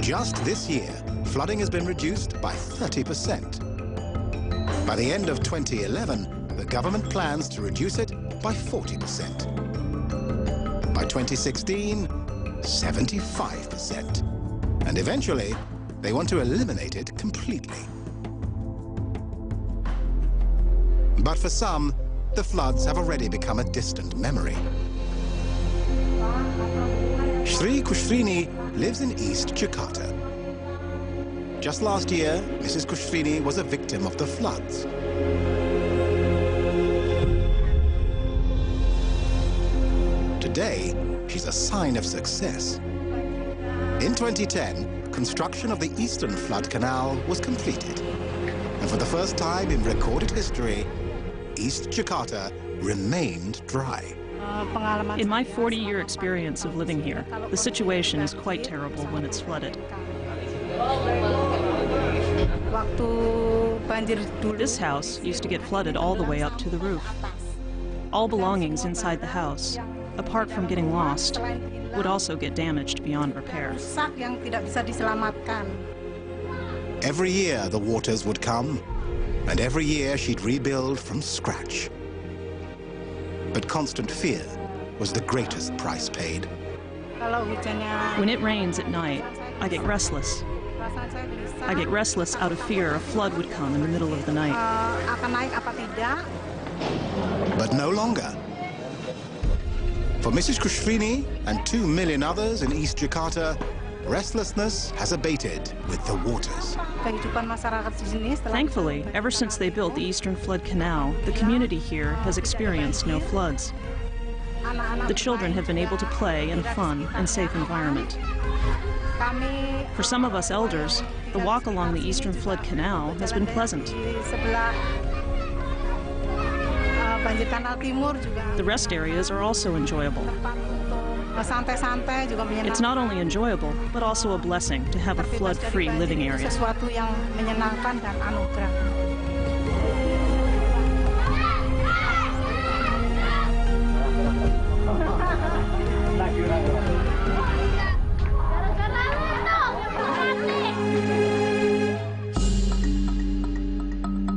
Just this year, flooding has been reduced by 30%. By the end of 2011, the government plans to reduce it by 40%. By 2016, 75%. And eventually, they want to eliminate it completely. But for some, the floods have already become a distant memory. Sri Kusrini lives in East Jakarta. Just last year, Mrs. Kusrini was a victim of the floods. Today, she's a sign of success. In 2010, construction of the Eastern Flood Canal was completed. And for the first time in recorded history, East Jakarta remained dry. In my 40-year experience of living here, the situation is quite terrible when it's flooded. This house used to get flooded all the way up to the roof. All belongings inside the house, apart from getting lost, would also get damaged beyond repair. Every year the waters would come, and every year she'd rebuild from scratch. But constant fear was the greatest price paid. When it rains at night, I get restless. I get restless out of fear a flood would come in the middle of the night. But no longer. For Mrs. Kusrini and 2 million others in East Jakarta, restlessness has abated with the waters. Thankfully, ever since they built the Eastern Flood Canal, the community here has experienced no floods. The children have been able to play in a fun and safe environment. For some of us elders, the walk along the Eastern Flood Canal has been pleasant. The rest areas are also enjoyable. It's not only enjoyable, but also a blessing to have a flood-free living area.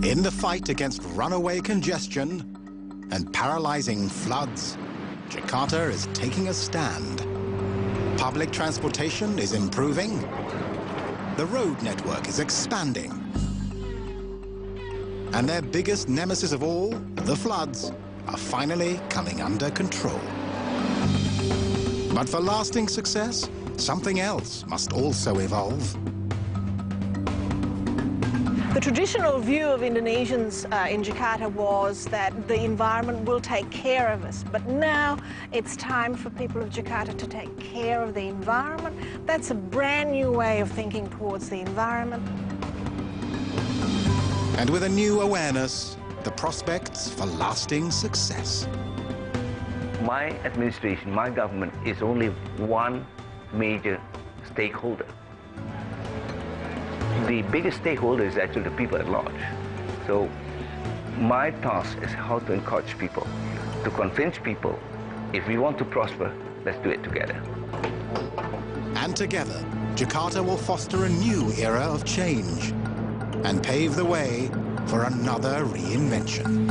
In the fight against runaway congestion and paralyzing floods, Jakarta is taking a stand. Public transportation is improving. The road network is expanding. And their biggest nemesis of all, the floods, are finally coming under control. But for lasting success, something else must also evolve. The traditional view of Indonesians in Jakarta was that the environment will take care of us. But now it's time for people of Jakarta to take care of the environment. That's a brand new way of thinking towards the environment. And with a new awareness, the prospects for lasting success. My administration, my government is only one major stakeholder. The biggest stakeholder is actually the people at large. So my task is how to encourage people, to convince people, if we want to prosper, let's do it together. And together, Jakarta will foster a new era of change and pave the way for another reinvention.